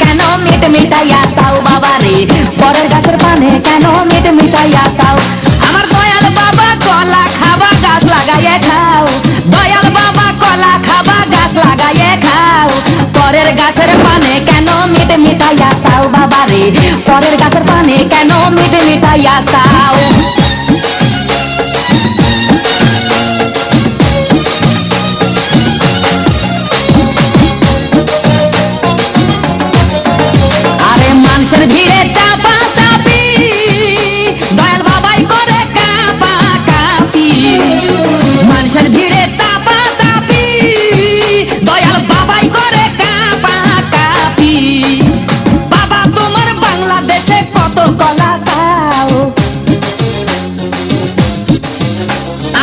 কেন মিট মিটাইয়া তাও বাবা রে, পরের গাছের পানে কেন মিট মিটাইয়া তাও। আমার দয়াল বাবা কলা খাবা গাছ লাগাইয়ে খাও, দয়াল বাবা কলা খাবা গাছ লাগাইয়ে খাও, পরের গাছের পানে কেন মিট মিটাইয়া তাও বাবা রে, পরের গাছের পানে কেন মিট মিটাইয়া তাও। আরে মানুষের ভিড়ে চাপা চাপি, দয়াল বাবাই করে কাপা কাপি, মানুষের ভিড়ে চাপা চাপি, দয়াল বাবাই করে কাপা কাপি। বাবা তোমার বাংলাদেশে কত কলা চাও,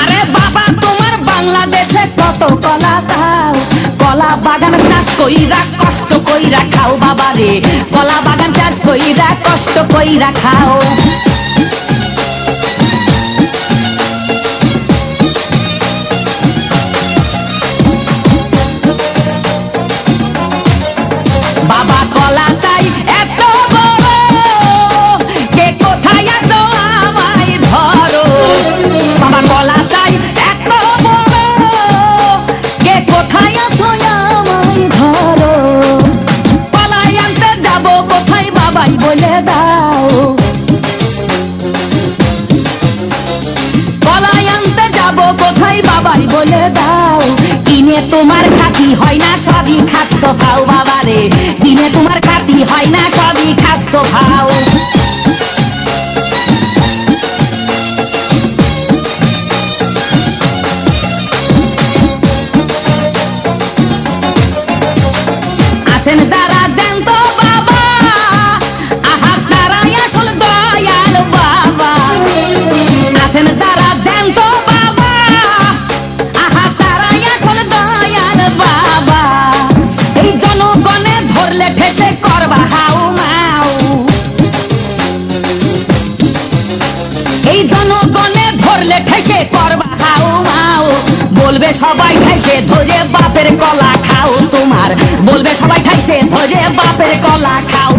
আরে বাবা তোমার বাংলাদেশে কত কলা চাও, কলা বাগান চাষ কইরা কষ্ট কইরা খাও বাবা রে, কলা বাগান চাষ কইরা কষ্ট কইরা খাও। বাবা কলা চাই এত বড়, কে কোথায় আছো আমায় ধরো, বাবা কলা চাই এত বড়, কে কোথায় আছো আমায় ধরো, কলাই আনতে যাবো কোথায় বাবাই বলে দাও, কলাই আনতে যাবো কোথায় বাবাই বলে দাও। কিনে তোমার খাতি হয় না সবই খাদ্য খাও বাবা রে, কিনে তোমার খাতি হয় না সবই খাদ্য খাও। আছেন যারা দেন তো বাবা, আহা তারাই আসল দয়াল বাবা, আছেন যারা দেন তো বাবা, আহা তারাই আসল দয়াল বাবা। এই জনগণে ধরলে ঠেসে করবা হাউ মাউ, এই জনগণে ধরলে ঠেসে করবা হাউ মাউ, বলবে সবাই ঠেসে ধরে বাপের কলা খাও তোমার, বলবে সবাই ঠেসে ধরে বাপের কলা খাও।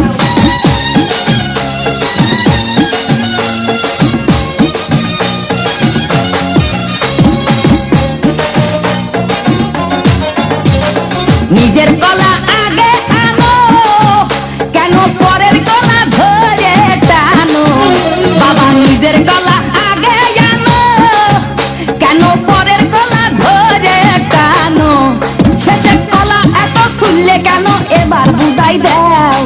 নিজের কলা আগে আনো, কেন পরের কলা ধরে টানো, বাবা নিজের কলা আগে আনো, কেন পরের কলা ধরে টানো, শেষের কলা এত খুললে কেন এবার বুঝাই দাও,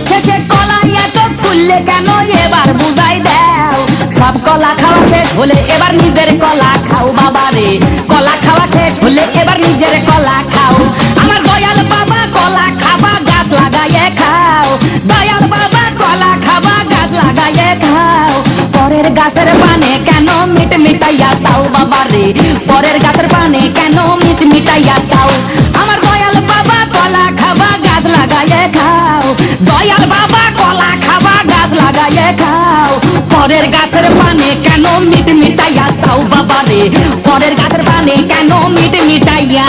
শেষের কলা এত খুললে কেন এবার বুঝাই দাও। সব কলা খাওয়া শেষ হলে এবার নিজের কলা খাও বাবা রে, কলা খাওয়া শেষ হলে এবার নিজের কলা খাও। আমার দয়াল বাবা কলা খাবা গাছ লাগাইয়ে খাও, দয়াল বাবা কলা খাবা গাছ লাগাইয়ে খাও, পরের গাছের পানে কেন মিট মিটাইয়া তাও বাবা রে, পরের গাছের পানে কেন মিট মিটাইয়া তাও। আমার দয়াল বাবা কলা খাবা গাছ লাগাইয়ে খাও, দয়াল বাবা কলা খাবা গাছ লাগাইয়ে খাও, পরের গাছের পানে কেন মিট মিটাইয়া তাও বাবা রে, পরের গাছের পানে কেন মিট মিটাইয়া